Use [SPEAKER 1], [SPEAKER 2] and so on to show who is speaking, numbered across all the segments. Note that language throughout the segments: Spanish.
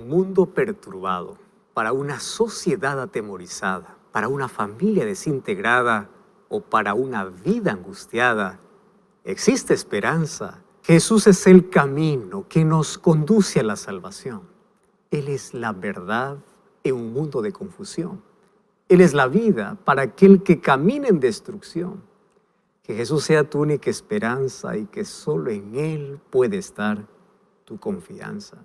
[SPEAKER 1] Un mundo perturbado, para una sociedad atemorizada, para una familia desintegrada o para una vida angustiada, existe esperanza. Jesús es el camino que nos conduce a la salvación. Él es la verdad en un mundo de confusión. Él es la vida para aquel que camina en destrucción. Que Jesús sea tu única esperanza y que solo en Él puede estar tu confianza.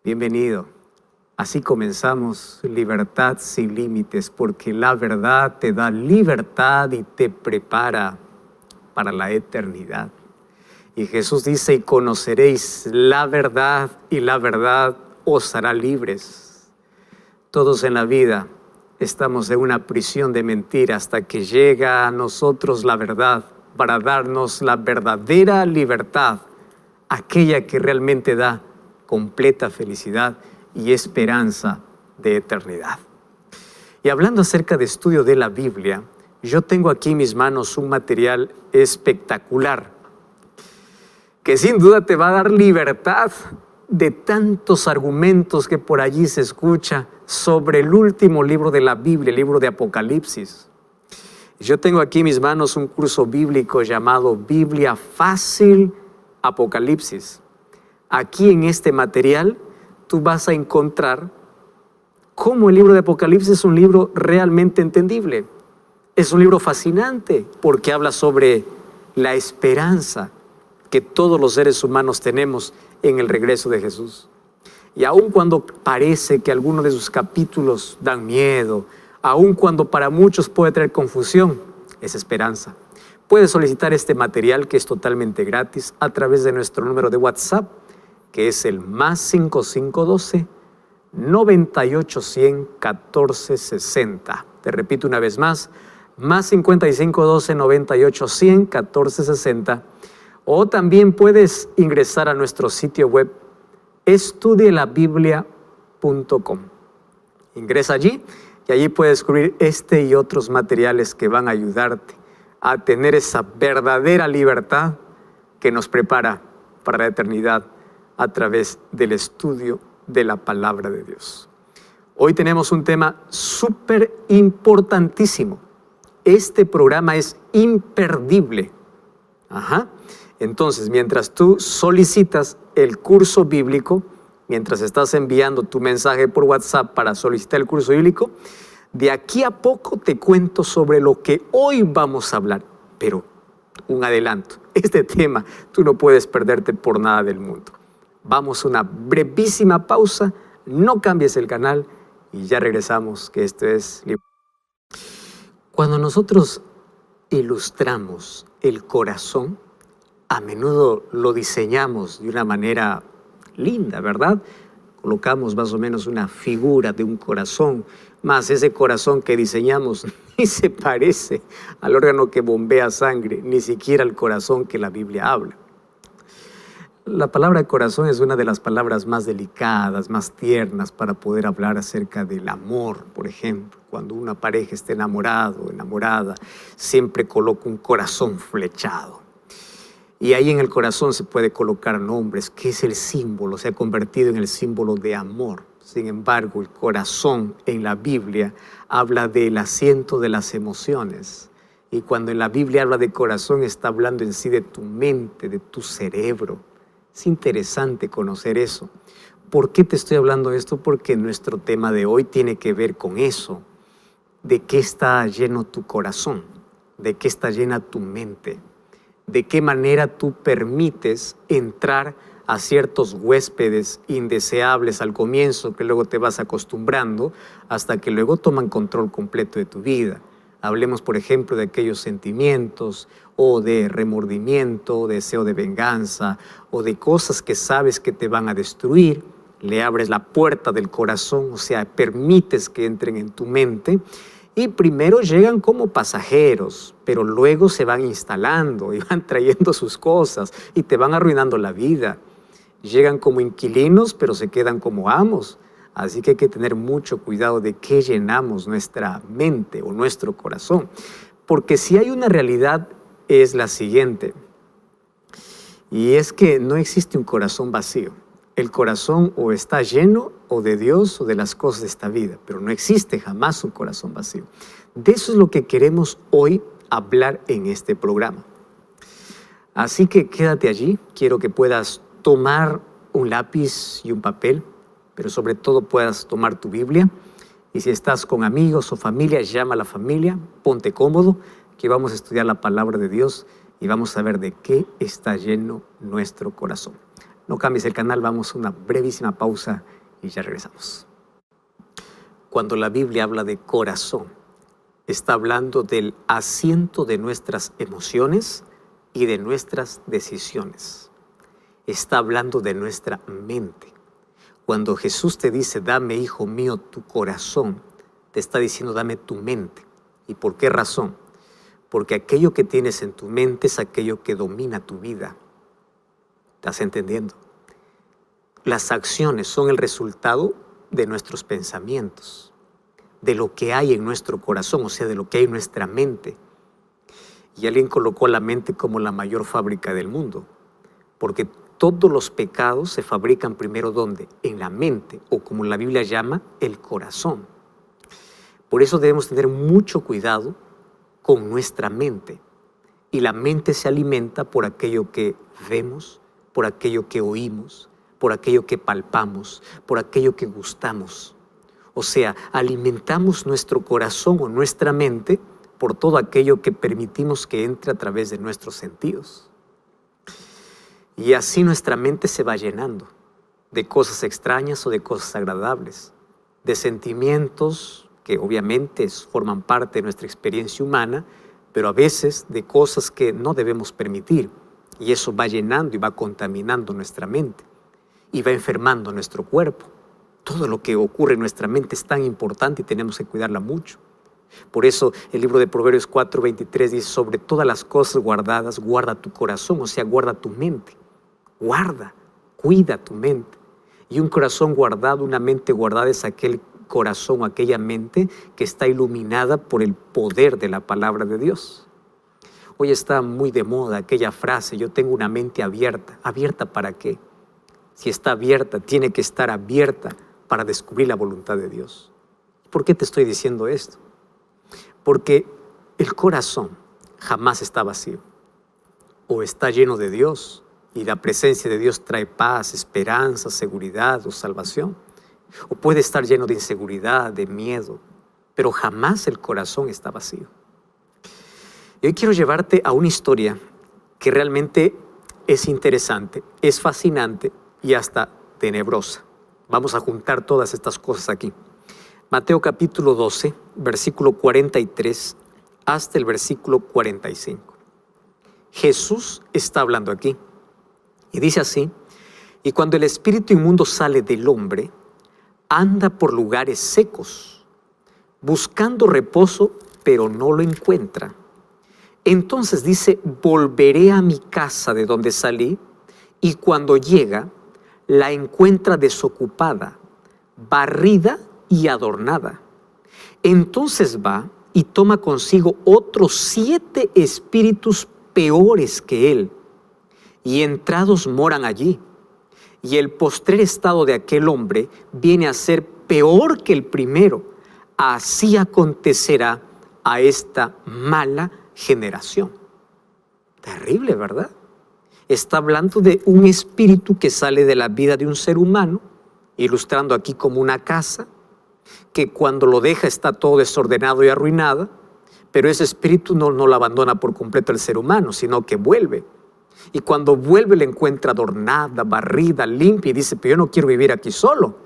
[SPEAKER 1] Bienvenido. Así comenzamos Libertad sin Límites, porque la verdad te da libertad y te prepara para la eternidad. Y Jesús dice, y conoceréis la verdad, y la verdad os hará libres. Todos en la vida estamos en una prisión de mentira hasta que llega a nosotros la verdad para darnos la verdadera libertad, aquella que realmente da completa felicidad y esperanza de eternidad. Y hablando acerca de estudio de la Biblia, yo tengo aquí en mis manos un material espectacular que sin duda te va a dar libertad de tantos argumentos que por allí se escucha sobre el último libro de la Biblia, el libro de Apocalipsis. Yo tengo aquí en mis manos un curso bíblico llamado Biblia Fácil Apocalipsis. Aquí en este material tú vas a encontrar cómo el libro de Apocalipsis es un libro realmente entendible. Es un libro fascinante porque habla sobre la esperanza que todos los seres humanos tenemos en el regreso de Jesús. Y aun cuando parece que algunos de sus capítulos dan miedo, aun cuando para muchos puede traer confusión, es esperanza. Puedes solicitar este material que es totalmente gratis a través de nuestro número de WhatsApp, que es el +5512 9810 1460. Te repito una vez más, +5512 9810 1460. O también puedes ingresar a nuestro sitio web estudielabiblia.com. Ingresa allí y allí puedes descubrir este y otros materiales que van a ayudarte a tener esa verdadera libertad que nos prepara para la eternidad a través del estudio de la palabra de Dios. Hoy tenemos un tema súper importantísimo. Este programa es imperdible. Entonces, mientras tú solicitas el curso bíblico, mientras estás enviando tu mensaje por WhatsApp para solicitar el curso bíblico, de aquí a poco te cuento sobre lo que hoy vamos a hablar. Pero un adelanto, este tema tú no puedes perderte por nada del mundo. Vamos a una brevísima pausa, no cambies el canal y ya regresamos, que esto es... Cuando nosotros ilustramos el corazón, a menudo lo diseñamos de una manera linda, ¿verdad? Colocamos más o menos una figura de un corazón, más ese corazón que diseñamos ni se parece al órgano que bombea sangre, ni siquiera al corazón que la Biblia habla. La palabra corazón es una de las palabras más delicadas, más tiernas para poder hablar acerca del amor, por ejemplo. Cuando una pareja está enamorado o enamorada, siempre coloca un corazón flechado. Y ahí en el corazón se puede colocar nombres, que es el símbolo, se ha convertido en el símbolo de amor. Sin embargo, el corazón en la Biblia habla del asiento de las emociones. Y cuando en la Biblia habla de corazón, está hablando en sí de tu mente, de tu cerebro. Es interesante conocer eso. ¿Por qué te estoy hablando de esto? Porque nuestro tema de hoy tiene que ver con eso. ¿De qué está lleno tu corazón? ¿De qué está llena tu mente? ¿De qué manera tú permites entrar a ciertos huéspedes indeseables al comienzo, que luego te vas acostumbrando, hasta que luego toman control completo de tu vida? Hablemos, por ejemplo, de aquellos sentimientos o de remordimiento, deseo de venganza o de cosas que sabes que te van a destruir. Le abres la puerta del corazón, o sea, permites que entren en tu mente y primero llegan como pasajeros, pero luego se van instalando y van trayendo sus cosas y te van arruinando la vida. Llegan como inquilinos, pero se quedan como amos. Así que hay que tener mucho cuidado de qué llenamos nuestra mente o nuestro corazón. Porque si hay una realidad es la siguiente. Y es que no existe un corazón vacío. El corazón o está lleno o de Dios o de las cosas de esta vida, pero no existe jamás un corazón vacío. De eso es lo que queremos hoy hablar en este programa. Así que quédate allí, quiero que puedas tomar un lápiz y un papel, pero sobre todo puedas tomar tu Biblia. Y si estás con amigos o familia, llama a la familia, ponte cómodo, que vamos a estudiar la palabra de Dios y vamos a ver de qué está lleno nuestro corazón. No cambies el canal, vamos a una brevísima pausa y ya regresamos. Cuando la Biblia habla de corazón, está hablando del asiento de nuestras emociones y de nuestras decisiones. Está hablando de nuestra mente. Cuando Jesús te dice, dame, hijo mío, tu corazón, te está diciendo, dame tu mente. ¿Y por qué razón? Porque aquello que tienes en tu mente es aquello que domina tu vida. ¿Estás entendiendo? Las acciones son el resultado de nuestros pensamientos, de lo que hay en nuestro corazón, o sea, de lo que hay en nuestra mente. Y alguien colocó la mente como la mayor fábrica del mundo, porque todos los pecados se fabrican primero ¿dónde? En la mente, o como la Biblia llama, el corazón. Por eso debemos tener mucho cuidado con nuestra mente. Y la mente se alimenta por aquello que vemos, por aquello que oímos, por aquello que palpamos, por aquello que gustamos. O sea, alimentamos nuestro corazón o nuestra mente por todo aquello que permitimos que entre a través de nuestros sentidos. Y así nuestra mente se va llenando de cosas extrañas o de cosas agradables, de sentimientos que obviamente forman parte de nuestra experiencia humana, pero a veces de cosas que no debemos permitir. Y eso va llenando y va contaminando nuestra mente y va enfermando nuestro cuerpo. Todo lo que ocurre en nuestra mente es tan importante y tenemos que cuidarla mucho. Por eso el libro de Proverbios 4:23 dice, sobre todas las cosas guardadas, guarda tu corazón, o sea, guarda tu mente. Guarda, cuida tu mente. Y un corazón guardado, una mente guardada es aquel corazón o aquella mente que está iluminada por el poder de la palabra de Dios. Hoy está muy de moda aquella frase, yo tengo una mente abierta. ¿Abierta para qué? Si está abierta, tiene que estar abierta para descubrir la voluntad de Dios. ¿Por qué te estoy diciendo esto? Porque el corazón jamás está vacío. O está lleno de Dios y la presencia de Dios trae paz, esperanza, seguridad o salvación. O puede estar lleno de inseguridad, de miedo, pero jamás el corazón está vacío. Y hoy quiero llevarte a una historia que realmente es interesante, es fascinante y hasta tenebrosa. Vamos a juntar todas estas cosas aquí. Mateo capítulo 12, versículo 43 hasta el versículo 45. Jesús está hablando aquí y dice así, y cuando el espíritu inmundo sale del hombre, anda por lugares secos, buscando reposo, pero no lo encuentra. Entonces dice, volveré a mi casa de donde salí, y cuando llega, la encuentra desocupada, barrida y adornada. Entonces va y toma consigo otros 7 espíritus peores que él, y entrados moran allí. Y el postrer estado de aquel hombre viene a ser peor que el primero. Así acontecerá a esta mala generación. Terrible, ¿verdad? Está hablando de un espíritu que sale de la vida de un ser humano, ilustrando aquí como una casa, que cuando lo deja está todo desordenado y arruinado, pero ese espíritu no lo abandona por completo el ser humano, sino que vuelve. Y cuando vuelve la encuentra adornada, barrida, limpia y dice, pero yo no quiero vivir aquí solo.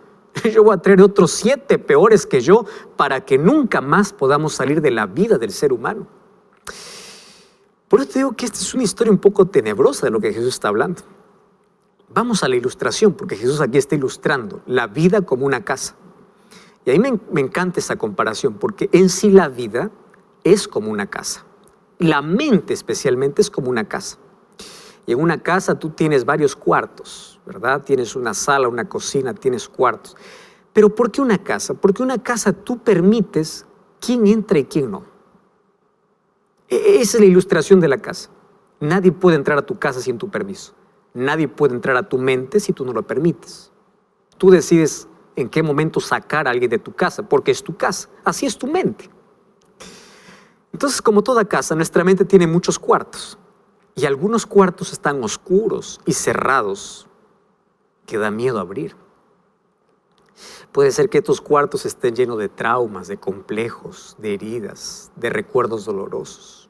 [SPEAKER 1] Yo voy a traer otros 7 peores que yo para que nunca más podamos salir de la vida del ser humano. Por eso te digo que esta es una historia un poco tenebrosa de lo que Jesús está hablando. Vamos a la ilustración, porque Jesús aquí está ilustrando la vida como una casa. Y a mí me encanta esa comparación, porque en sí la vida es como una casa. La mente especialmente es como una casa. Y en una casa tú tienes varios cuartos, ¿verdad? Tienes una sala, una cocina, tienes cuartos. Pero ¿por qué una casa? Porque una casa tú permites quién entra y quién no. Esa es la ilustración de la casa. Nadie puede entrar a tu casa sin tu permiso. Nadie puede entrar a tu mente si tú no lo permites. Tú decides en qué momento sacar a alguien de tu casa, porque es tu casa. Así es tu mente. Entonces, como toda casa, nuestra mente tiene muchos cuartos. Y algunos cuartos están oscuros y cerrados, que da miedo abrir. Puede ser que estos cuartos estén llenos de traumas, de complejos, de heridas, de recuerdos dolorosos,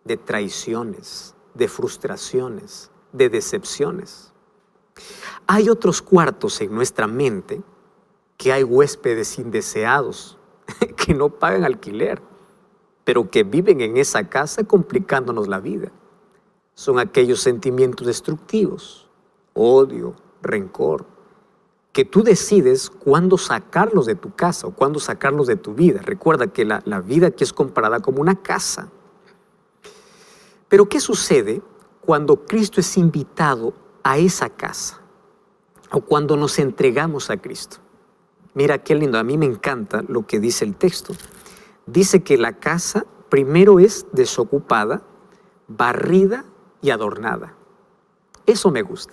[SPEAKER 1] de traiciones, de frustraciones, de decepciones. Hay otros cuartos en nuestra mente que hay huéspedes indeseados que no pagan alquiler, pero que viven en esa casa complicándonos la vida. Son aquellos sentimientos destructivos, odio, rencor, que tú decides cuándo sacarlos de tu casa o cuándo sacarlos de tu vida. Recuerda que la vida aquí es comparada como una casa. Pero ¿qué sucede cuando Cristo es invitado a esa casa? O cuando nos entregamos a Cristo. Mira qué lindo, a mí me encanta lo que dice el texto. Dice que la casa primero es desocupada, barrida y adornada. Eso me gusta.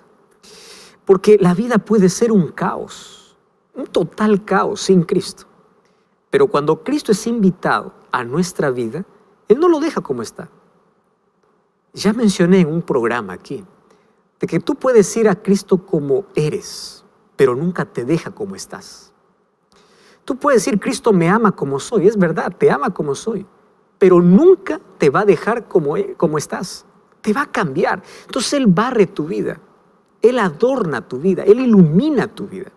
[SPEAKER 1] Porque la vida puede ser un caos, un total caos sin Cristo. Pero cuando Cristo es invitado a nuestra vida, Él no lo deja como está. Ya mencioné en un programa aquí, de que tú puedes ir a Cristo como eres, pero nunca te deja como estás. Tú puedes decir, Cristo me ama como soy, es verdad, te ama como soy, pero nunca te va a dejar como estás, te va a cambiar. Entonces Él barre tu vida, Él adorna tu vida, Él ilumina tu vida.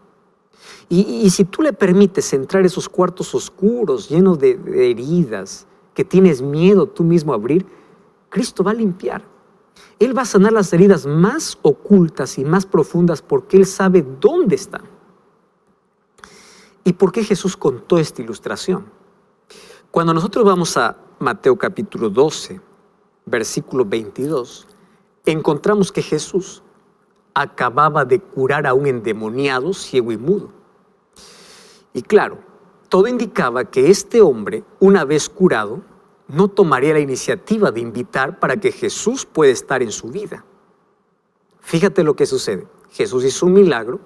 [SPEAKER 1] Y si tú le permites entrar a esos cuartos oscuros, llenos de heridas, que tienes miedo tú mismo a abrir, Cristo va a limpiar. Él va a sanar las heridas más ocultas y más profundas porque Él sabe dónde están. ¿Y por qué Jesús contó esta ilustración? Cuando nosotros vamos a Mateo capítulo 12, versículo 22, encontramos que Jesús acababa de curar a un endemoniado, ciego y mudo. Y claro, todo indicaba que este hombre, una vez curado, no tomaría la iniciativa de invitar para que Jesús pueda estar en su vida. Fíjate lo que sucede. Jesús hizo un milagro.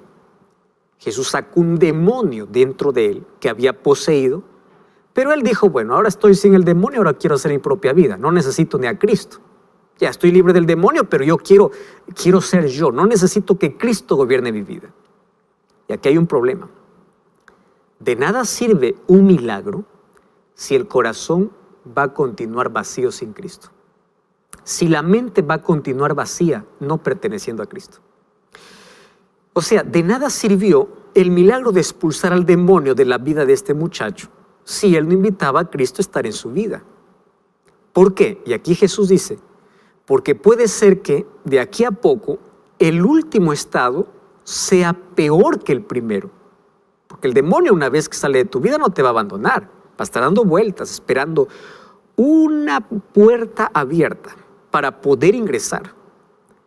[SPEAKER 1] Jesús sacó un demonio dentro de él que había poseído, pero él dijo, bueno, ahora estoy sin el demonio, ahora quiero hacer mi propia vida. No necesito ni a Cristo. Ya estoy libre del demonio, pero yo quiero ser yo. No necesito que Cristo gobierne mi vida. Y aquí hay un problema. De nada sirve un milagro si el corazón va a continuar vacío sin Cristo. Si la mente va a continuar vacía, no perteneciendo a Cristo. O sea, de nada sirvió el milagro de expulsar al demonio de la vida de este muchacho si él no invitaba a Cristo a estar en su vida. ¿Por qué? Y aquí Jesús dice, porque puede ser que de aquí a poco el último estado sea peor que el primero. Porque el demonio, una vez que sale de tu vida, no te va a abandonar. Va a estar dando vueltas, esperando una puerta abierta para poder ingresar.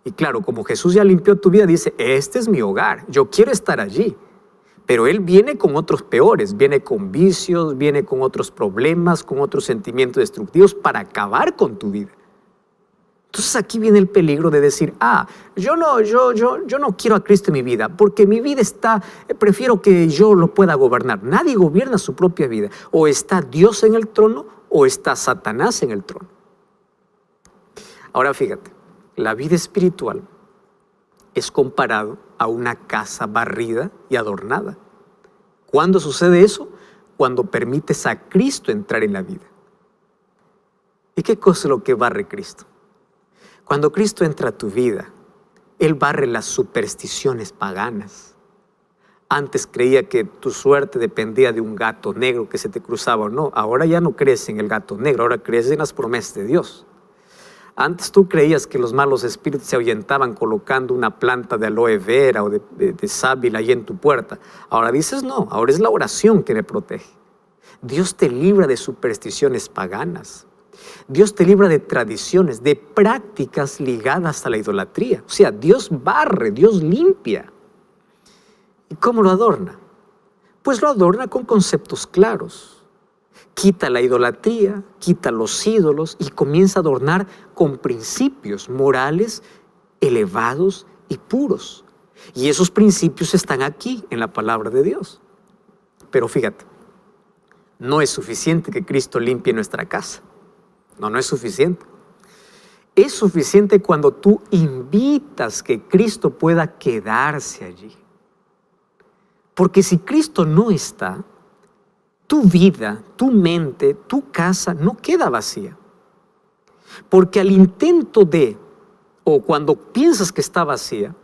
[SPEAKER 1] Y claro, como Jesús ya limpió tu vida, dice, este es mi hogar, yo quiero estar allí. Pero Él viene con otros peores, viene con vicios, viene con otros problemas, con otros sentimientos destructivos para acabar con tu vida. Entonces aquí viene el peligro de decir, yo no quiero a Cristo en mi vida, porque mi vida prefiero que yo lo pueda gobernar. Nadie gobierna su propia vida. O está Dios en el trono, o está Satanás en el trono. Ahora fíjate, la vida espiritual es comparado a una casa barrida y adornada. ¿Cuándo sucede eso? Cuando permites a Cristo entrar en la vida. ¿Y qué cosa es lo que barre Cristo? Cuando Cristo entra a tu vida, Él barre las supersticiones paganas. Antes creía que tu suerte dependía de un gato negro que se te cruzaba o no. Ahora ya no crees en el gato negro, ahora crees en las promesas de Dios. Antes tú creías que los malos espíritus se ahuyentaban colocando una planta de aloe vera o de sábila ahí en tu puerta. Ahora dices no, ahora es la oración que me protege. Dios te libra de supersticiones paganas. Dios te libra de tradiciones, de prácticas ligadas a la idolatría. O sea, Dios barre, Dios limpia. ¿Y cómo lo adorna? Pues lo adorna con conceptos claros. Quita la idolatría, quita los ídolos y comienza a adornar con principios morales elevados y puros. Y esos principios están aquí en la palabra de Dios. Pero fíjate, no es suficiente que Cristo limpie nuestra casa. No es suficiente. Es suficiente cuando tú invitas que Cristo pueda quedarse allí. Porque si Cristo no está, tu vida, tu mente, tu casa no queda vacía. Porque al intento de, o cuando piensas que está vacía,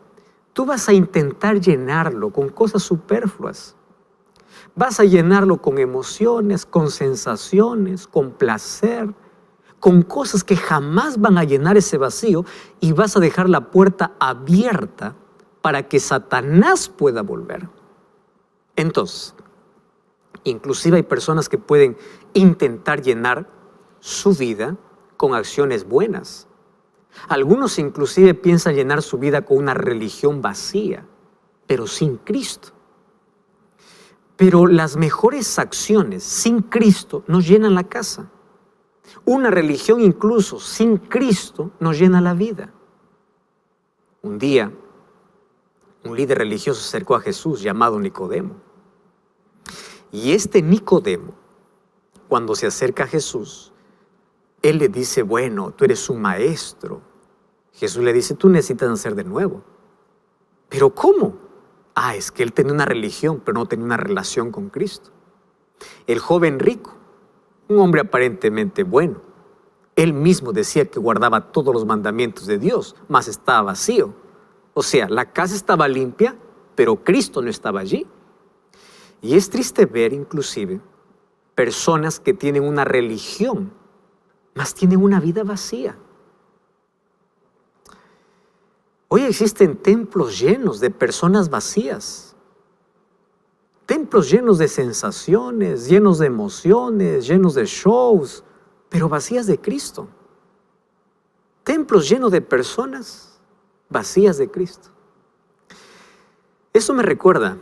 [SPEAKER 1] tú vas a intentar llenarlo con cosas superfluas. Vas a llenarlo con emociones, con sensaciones, con placer, con cosas que jamás van a llenar ese vacío, y vas a dejar la puerta abierta para que Satanás pueda volver. Entonces, inclusive hay personas que pueden intentar llenar su vida con acciones buenas. Algunos inclusive piensan llenar su vida con una religión vacía, pero sin Cristo. Pero las mejores acciones sin Cristo nos llenan la casa. Una religión incluso sin Cristo nos llena la vida. Un día, un líder religioso se acercó a Jesús llamado Nicodemo. Y este Nicodemo, cuando se acerca a Jesús, él le dice, bueno, tú eres un maestro. Jesús le dice, tú necesitas nacer de nuevo. ¿Pero cómo? Es que él tenía una religión, pero no tenía una relación con Cristo. El joven rico, un hombre aparentemente bueno, él mismo decía que guardaba todos los mandamientos de Dios, mas estaba vacío. O sea, la casa estaba limpia, pero Cristo no estaba allí. Y es triste ver inclusive personas que tienen una religión, mas tienen una vida vacía. Hoy existen templos llenos de personas vacías. Templos llenos de sensaciones, llenos de emociones, llenos de shows, pero vacías de Cristo. Templos llenos de personas vacías de Cristo. Eso me recuerda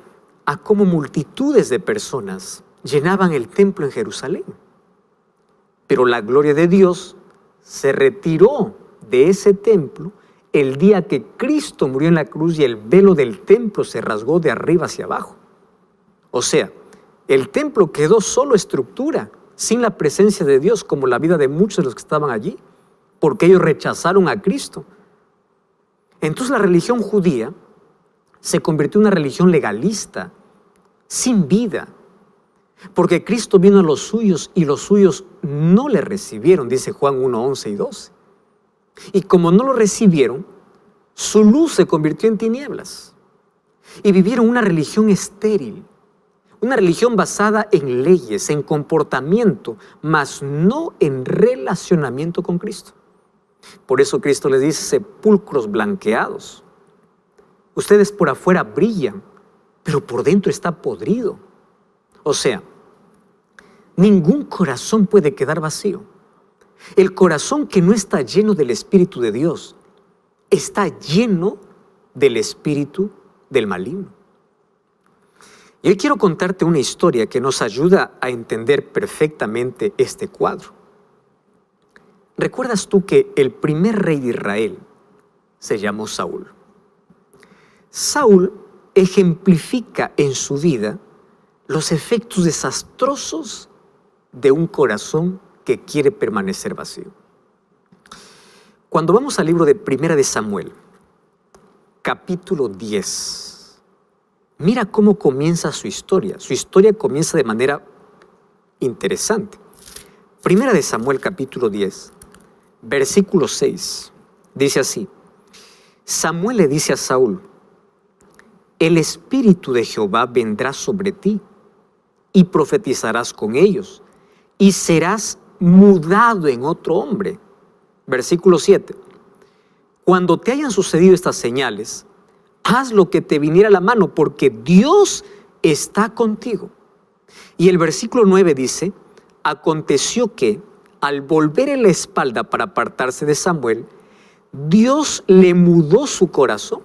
[SPEAKER 1] a cómo multitudes de personas llenaban el templo en Jerusalén. Pero la gloria de Dios se retiró de ese templo el día que Cristo murió en la cruz y el velo del templo se rasgó de arriba hacia abajo. O sea, el templo quedó solo estructura, sin la presencia de Dios, como la vida de muchos de los que estaban allí, porque ellos rechazaron a Cristo. Entonces la religión judía se convirtió en una religión legalista, sin vida, porque Cristo vino a los suyos y los suyos no le recibieron, dice Juan 1, 11 y 12. Y como no lo recibieron, su luz se convirtió en tinieblas. Y vivieron una religión estéril, una religión basada en leyes, en comportamiento, mas no en relacionamiento con Cristo. Por eso Cristo les dice, sepulcros blanqueados. Ustedes por afuera brillan, pero por dentro está podrido. O sea, ningún corazón puede quedar vacío. El corazón que no está lleno del Espíritu de Dios está lleno del espíritu del maligno. Y hoy quiero contarte una historia que nos ayuda a entender perfectamente este cuadro. ¿Recuerdas tú que el primer rey de Israel se llamó Saúl? Saúl ejemplifica en su vida los efectos desastrosos de un corazón que quiere permanecer vacío. Cuando vamos al libro de Primera de Samuel, capítulo 10, mira cómo comienza su historia. Su historia comienza de manera interesante. Primera de Samuel, capítulo 10, versículo 6, dice así: Samuel le dice a Saúl, el Espíritu de Jehová vendrá sobre ti y profetizarás con ellos y serás mudado en otro hombre. Versículo 7. Cuando te hayan sucedido estas señales, haz lo que te viniera a la mano, porque Dios está contigo. Y el versículo 9 dice, aconteció que, al volver en la espalda para apartarse de Samuel, Dios le mudó su corazón.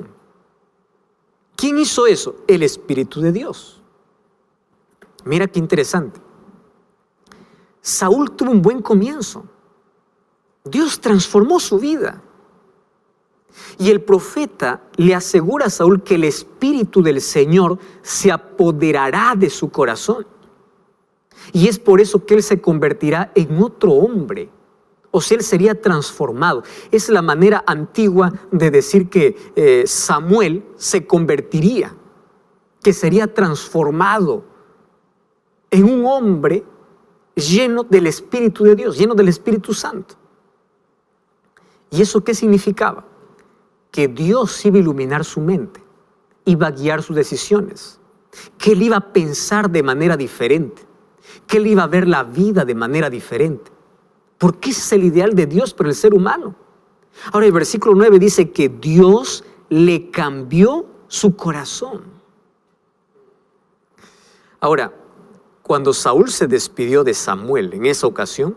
[SPEAKER 1] ¿Quién hizo eso? El Espíritu de Dios. Mira qué interesante. Saúl tuvo un buen comienzo. Dios transformó su vida. Y el profeta le asegura a Saúl que el Espíritu del Señor se apoderará de su corazón. Y es por eso que él se convertirá en otro hombre. O sea, él sería transformado. Es la manera antigua de decir que Samuel se convertiría, que sería transformado en un hombre lleno del Espíritu de Dios, lleno del Espíritu Santo. ¿Y eso qué significaba? Que Dios iba a iluminar su mente, iba a guiar sus decisiones, que él iba a pensar de manera diferente, que él iba a ver la vida de manera diferente. Porque ese es el ideal de Dios para el ser humano. Ahora el versículo 9 dice que Dios le cambió su corazón. Ahora, cuando Saúl se despidió de Samuel en esa ocasión,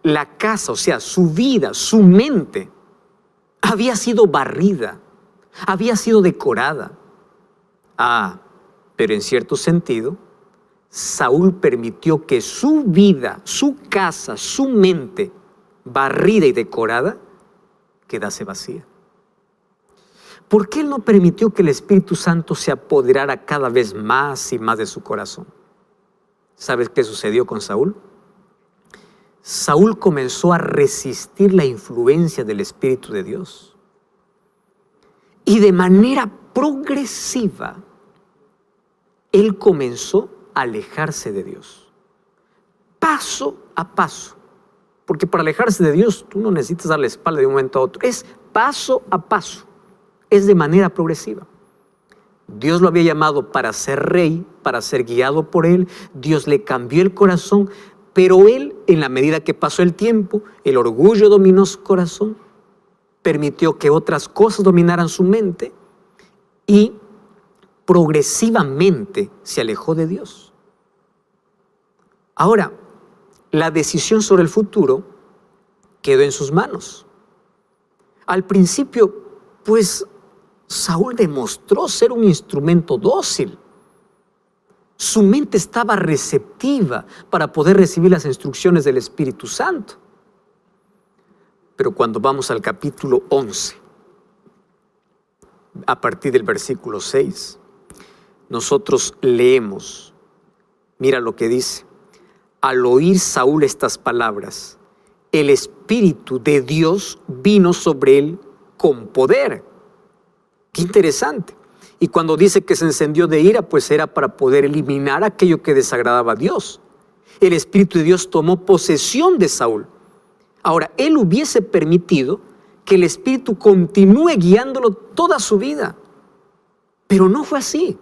[SPEAKER 1] la casa, o sea, su vida, su mente, había sido barrida, había sido decorada. Pero en cierto sentido, Saúl permitió que su vida, su casa, su mente, barrida y decorada, quedase vacía. ¿Por qué él no permitió que el Espíritu Santo se apoderara cada vez más y más de su corazón? ¿Sabes qué sucedió con Saúl? Saúl comenzó a resistir la influencia del Espíritu de Dios. Y de manera progresiva, él comenzó a alejarse de Dios. Paso a paso. Porque para alejarse de Dios, tú no necesitas dar la espalda de un momento a otro. Es paso a paso. Es de manera progresiva. Dios lo había llamado para ser rey, para ser guiado por él. Dios le cambió el corazón, pero él, en la medida que pasó el tiempo, el orgullo dominó su corazón, permitió que otras cosas dominaran su mente y progresivamente se alejó de Dios. Ahora, la decisión sobre el futuro quedó en sus manos. Al principio, pues, Saúl demostró ser un instrumento dócil. Su mente estaba receptiva para poder recibir las instrucciones del Espíritu Santo. Pero cuando vamos al capítulo 11, a partir del versículo 6, nosotros leemos, mira lo que dice: al oír Saúl estas palabras, el Espíritu de Dios vino sobre él con poder. Qué interesante. Y cuando dice que se encendió de ira, pues era para poder eliminar aquello que desagradaba a Dios. El Espíritu de Dios tomó posesión de Saúl. Ahora, él hubiese permitido que el Espíritu continúe guiándolo toda su vida. Pero no fue así.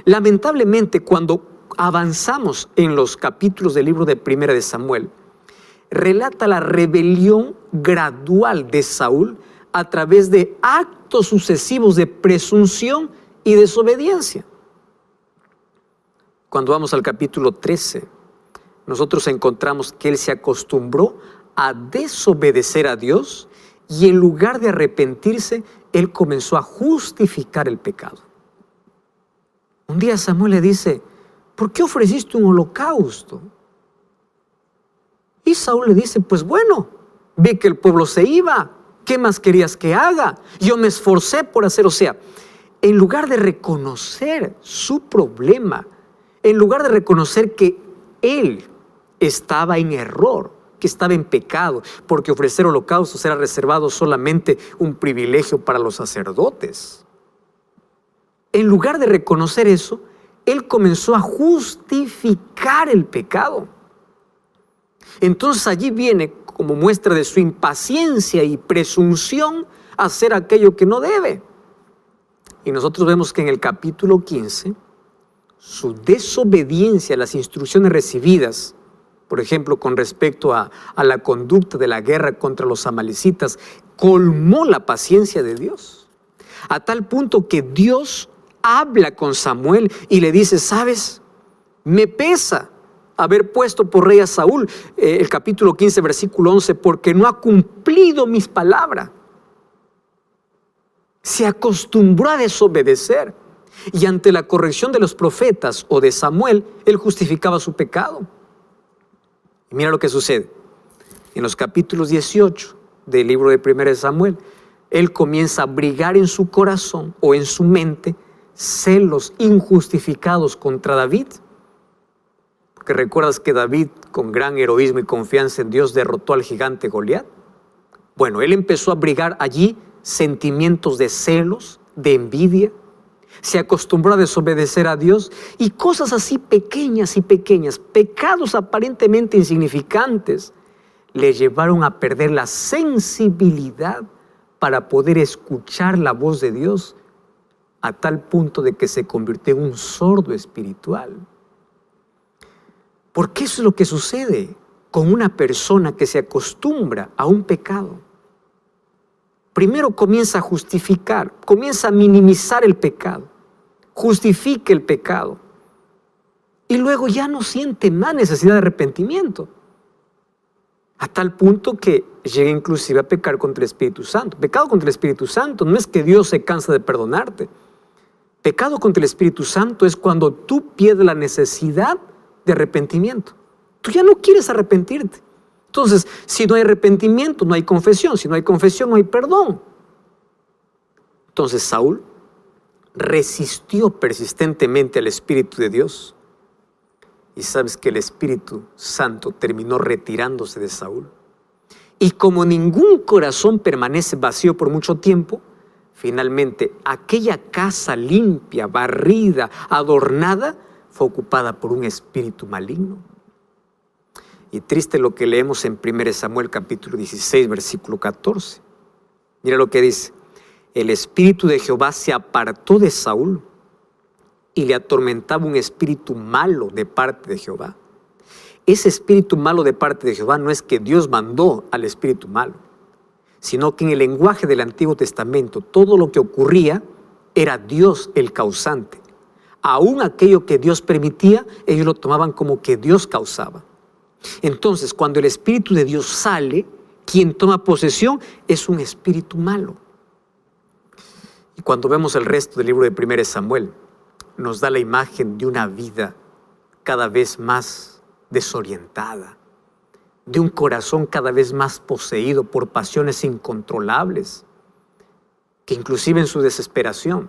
[SPEAKER 1] Lamentablemente, cuando avanzamos en los capítulos del libro de Primera de Samuel, relata la rebelión gradual de Saúl a través de actos sucesivos de presunción y desobediencia. Cuando vamos al capítulo 13, nosotros encontramos que él se acostumbró a desobedecer a Dios y en lugar de arrepentirse, él comenzó a justificar el pecado. Un día Samuel le dice: ¿por qué ofreciste un holocausto? Y Saúl le dice: pues bueno, vi que el pueblo se iba. ¿Qué más querías que haga? Yo me esforcé por hacer. O sea, en lugar de reconocer su problema, en lugar de reconocer que él estaba en error, que estaba en pecado, porque ofrecer holocaustos era reservado solamente un privilegio para los sacerdotes. En lugar de reconocer eso, él comenzó a justificar el pecado. Entonces allí viene como muestra de su impaciencia y presunción a hacer aquello que no debe. Y nosotros vemos que en el capítulo 15, su desobediencia a las instrucciones recibidas, por ejemplo, con respecto a la conducta de la guerra contra los amalecitas, colmó la paciencia de Dios. A tal punto que Dios habla con Samuel y le dice: ¿sabes? Me pesa haber puesto por rey a Saúl, el capítulo 15, versículo 11, porque no ha cumplido mis palabras. Se acostumbró a desobedecer y ante la corrección de los profetas o de Samuel, él justificaba su pecado. Y mira lo que sucede. En los capítulos 18 del libro de 1 de Samuel, él comienza a abrigar en su corazón o en su mente celos injustificados contra David. Porque recuerdas que David, con gran heroísmo y confianza en Dios, derrotó al gigante Goliat. Bueno, él empezó a abrigar allí sentimientos de celos, de envidia. Se acostumbró a desobedecer a Dios y cosas así pequeñas y pequeñas, pecados aparentemente insignificantes, le llevaron a perder la sensibilidad para poder escuchar la voz de Dios, a tal punto de que se convirtió en un sordo espiritual. Porque eso es lo que sucede con una persona que se acostumbra a un pecado. Primero comienza a justificar, comienza a minimizar el pecado, justifica el pecado y luego ya no siente más necesidad de arrepentimiento, a tal punto que llega inclusive a pecar contra el Espíritu Santo. Pecado contra el Espíritu Santo no es que Dios se cansa de perdonarte. Pecado contra el Espíritu Santo es cuando tú pierdes la necesidad de arrepentimiento. Tú ya no quieres arrepentirte. Entonces, si no hay arrepentimiento, no hay confesión. Si no hay confesión, no hay perdón. Entonces Saúl resistió persistentemente al Espíritu de Dios. Y sabes que el Espíritu Santo terminó retirándose de Saúl. Y como ningún corazón permanece vacío por mucho tiempo, finalmente aquella casa limpia, barrida, adornada, fue ocupada por un espíritu maligno. Y triste lo que leemos en 1 Samuel capítulo 16, versículo 14. Mira lo que dice. El espíritu de Jehová se apartó de Saúl y le atormentaba un espíritu malo de parte de Jehová. Ese espíritu malo de parte de Jehová no es que Dios mandó al espíritu malo, sino que en el lenguaje del Antiguo Testamento todo lo que ocurría era Dios el causante. Aún aquello que Dios permitía, ellos lo tomaban como que Dios causaba. Entonces, cuando el Espíritu de Dios sale, quien toma posesión es un espíritu malo. Y cuando vemos el resto del libro de 1 Samuel, nos da la imagen de una vida cada vez más desorientada, de un corazón cada vez más poseído por pasiones incontrolables, que inclusive en su desesperación,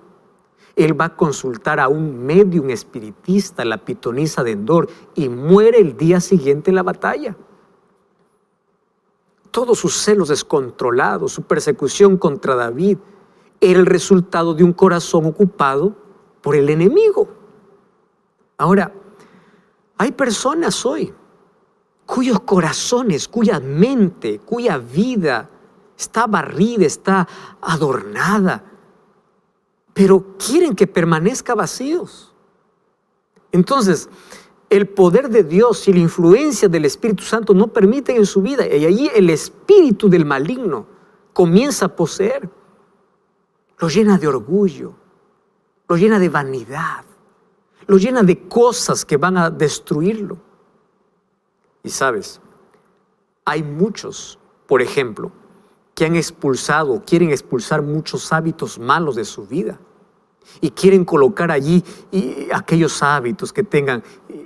[SPEAKER 1] él va a consultar a un medium espiritista, la pitonisa de Endor, y muere el día siguiente en la batalla. Todos sus celos descontrolados, su persecución contra David, era el resultado de un corazón ocupado por el enemigo. Ahora, hay personas hoy cuyos corazones, cuya mente, cuya vida está barrida, está adornada, pero quieren que permanezca vacíos. Entonces, el poder de Dios y la influencia del Espíritu Santo no permiten en su vida, y allí el espíritu del maligno comienza a poseer. Lo llena de orgullo, lo llena de vanidad, lo llena de cosas que van a destruirlo. Y sabes, hay muchos, por ejemplo, que han expulsado, quieren expulsar muchos hábitos malos de su vida y quieren colocar allí aquellos hábitos que tengan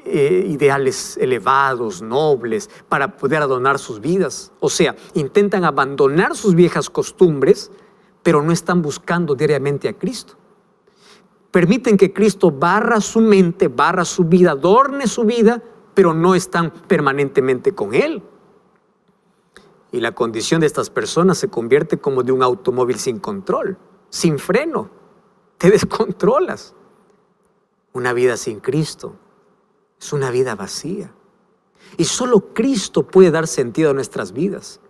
[SPEAKER 1] ideales elevados, nobles, para poder adornar sus vidas. O sea, intentan abandonar sus viejas costumbres, pero no están buscando diariamente a Cristo. Permiten que Cristo barra su mente, barra su vida, adorne su vida, pero no están permanentemente con Él. Y la condición de estas personas se convierte como de un automóvil sin control, sin freno. Te descontrolas. Una vida sin Cristo es una vida vacía. Y solo Cristo puede dar sentido a nuestras vidas.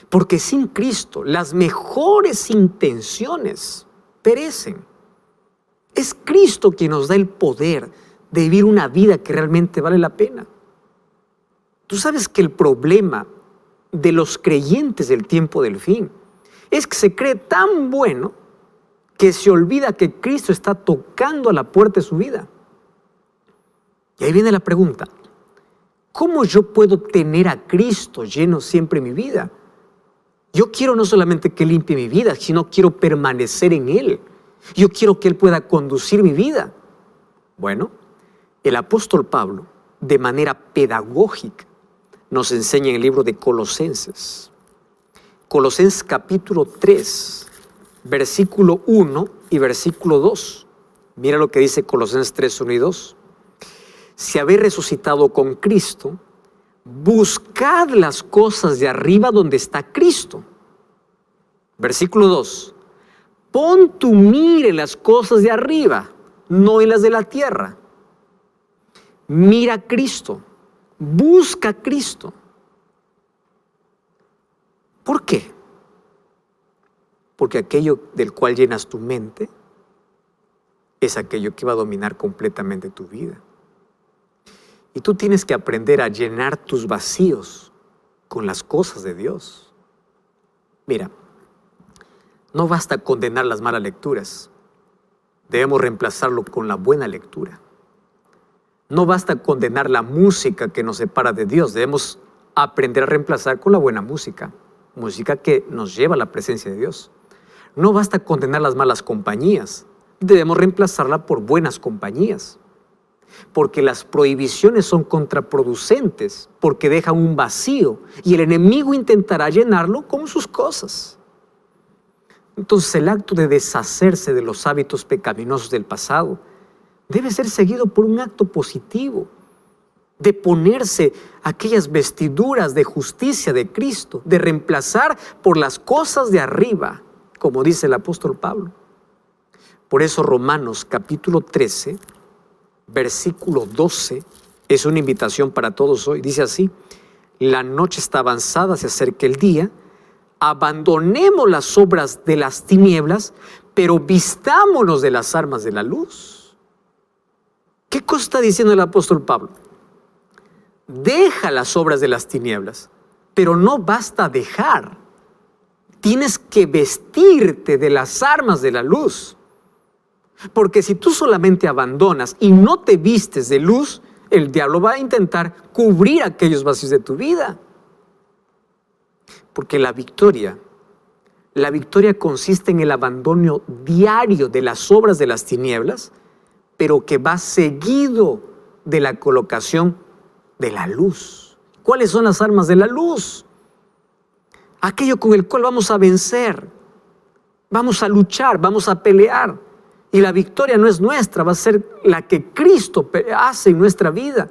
[SPEAKER 1] Porque sin Cristo las mejores intenciones perecen. Es Cristo quien nos da el poder de vivir una vida que realmente vale la pena. Tú sabes que el problema de los creyentes del tiempo del fin es que se cree tan bueno que se olvida que Cristo está tocando a la puerta de su vida. Y ahí viene la pregunta: ¿cómo yo puedo tener a Cristo lleno siempre en mi vida? Yo quiero no solamente que limpie mi vida, sino quiero permanecer en Él. Yo quiero que Él pueda conducir mi vida. Bueno, el apóstol Pablo, de manera pedagógica, nos enseña en el libro de Colosenses. Colosenses capítulo 3, versículo 1 y versículo 2. Mira lo que dice Colosenses 3, 1 y 2. Si habéis resucitado con Cristo, buscad las cosas de arriba donde está Cristo. Versículo 2. Pon tu mira en las cosas de arriba, no en las de la tierra. Mira a Cristo, busca a Cristo. ¿Por qué? Porque aquello del cual llenas tu mente es aquello que va a dominar completamente tu vida. Y tú tienes que aprender a llenar tus vacíos con las cosas de Dios. Mira, no basta condenar las malas lecturas. Debemos reemplazarlo con la buena lectura. No basta condenar la música que nos separa de Dios. Debemos aprender a reemplazar con la buena música. Música que nos lleva a la presencia de Dios. No basta condenar las malas compañías. Debemos reemplazarla por buenas compañías. Porque las prohibiciones son contraproducentes, porque dejan un vacío y el enemigo intentará llenarlo con sus cosas. Entonces el acto de deshacerse de los hábitos pecaminosos del pasado debe ser seguido por un acto positivo, de ponerse aquellas vestiduras de justicia de Cristo, de reemplazar por las cosas de arriba, como dice el apóstol Pablo. Por eso Romanos capítulo 13, versículo 12, es una invitación para todos hoy. Dice así: la noche está avanzada, se acerca el día, abandonemos las obras de las tinieblas, pero vistámonos de las armas de la luz. ¿Qué cosa está diciendo el apóstol Pablo? Deja las obras de las tinieblas, pero no basta dejar. Tienes que vestirte de las armas de la luz. Porque si tú solamente abandonas y no te vistes de luz, el diablo va a intentar cubrir aquellos vacíos de tu vida. Porque la victoria consiste en el abandono diario de las obras de las tinieblas, pero que va seguido de la colocación de la luz. ¿Cuáles son las armas de la luz? Aquello con el cual vamos a vencer, vamos a luchar, vamos a pelear. Y la victoria no es nuestra, va a ser la que Cristo hace en nuestra vida.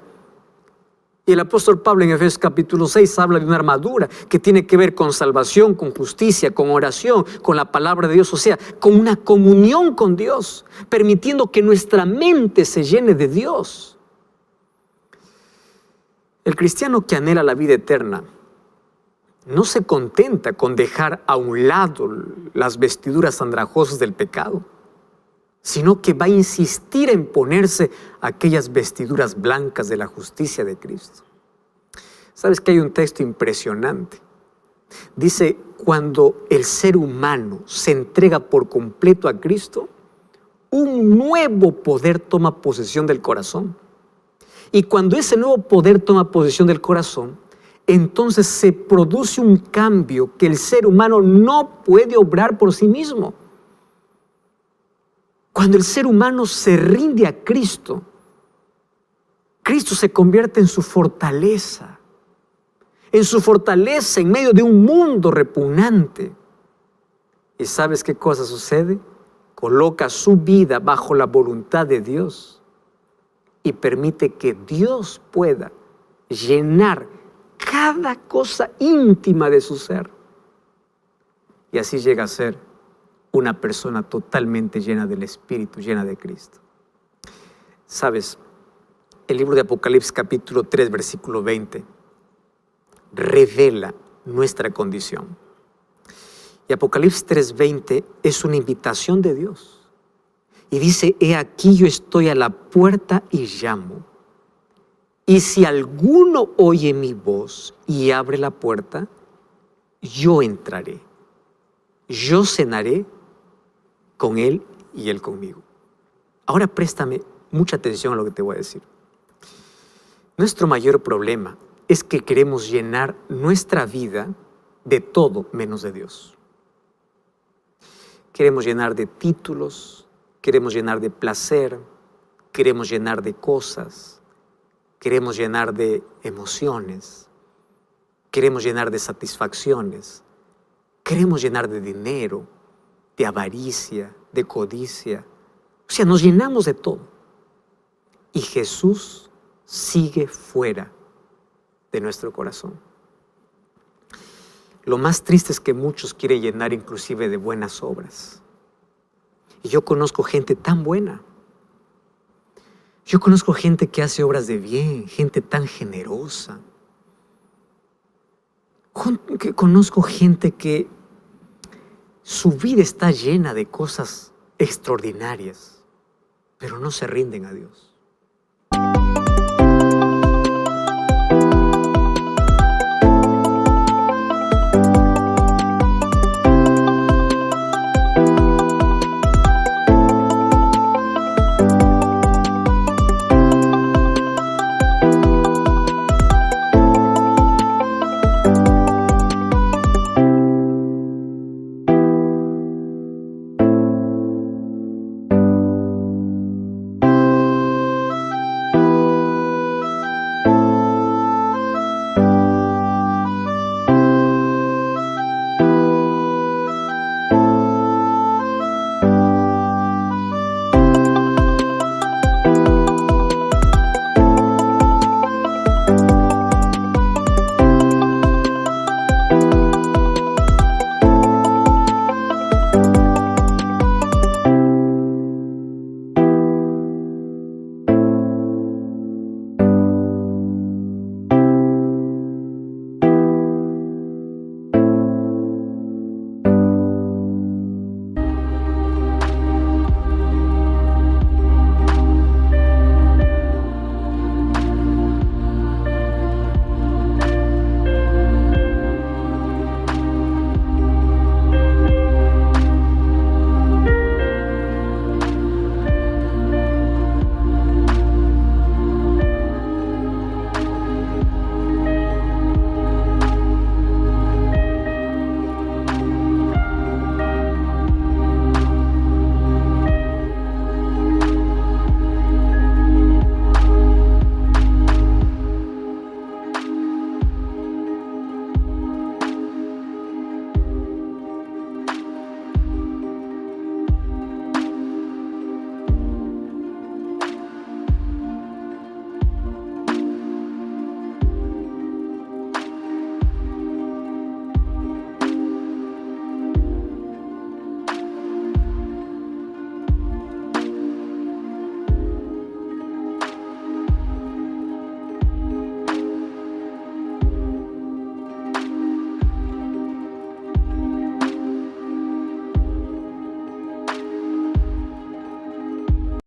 [SPEAKER 1] Y el apóstol Pablo en Efesios capítulo 6 habla de una armadura que tiene que ver con salvación, con justicia, con oración, con la palabra de Dios, o sea, con una comunión con Dios, permitiendo que nuestra mente se llene de Dios. El cristiano que anhela la vida eterna no se contenta con dejar a un lado las vestiduras andrajosas del pecado, sino que va a insistir en ponerse aquellas vestiduras blancas de la justicia de Cristo. ¿Sabes que hay un texto impresionante? Dice, cuando el ser humano se entrega por completo a Cristo, un nuevo poder toma posesión del corazón. Y cuando ese nuevo poder toma posesión del corazón, entonces se produce un cambio que el ser humano no puede obrar por sí mismo. Cuando el ser humano se rinde a Cristo, Cristo se convierte en su fortaleza en medio de un mundo repugnante. ¿Y sabes qué cosa sucede? Coloca su vida bajo la voluntad de Dios y permite que Dios pueda llenar cada cosa íntima de su ser. Y así llega a ser una persona totalmente llena del Espíritu, llena de Cristo. ¿Sabes? El libro de Apocalipsis capítulo 3, versículo 20, revela nuestra condición. Y Apocalipsis 3:20 es una invitación de Dios. Y dice, he aquí yo estoy a la puerta y llamo. Y si alguno oye mi voz y abre la puerta, yo entraré. Yo cenaré con él y él conmigo. Ahora préstame mucha atención a lo que te voy a decir. Nuestro mayor problema es que queremos llenar nuestra vida de todo menos de Dios. Queremos llenar de títulos, queremos llenar de placer, queremos llenar de cosas, queremos llenar de emociones, queremos llenar de satisfacciones, queremos llenar de dinero, de avaricia, de codicia. O sea, nos llenamos de todo. Y Jesús sigue fuera de nuestro corazón. Lo más triste es que muchos quieren llenar inclusive de buenas obras. Y yo conozco gente tan buena. Yo conozco gente que hace obras de bien, gente tan generosa. Conozco gente que su vida está llena de cosas extraordinarias, pero no se rinden a Dios.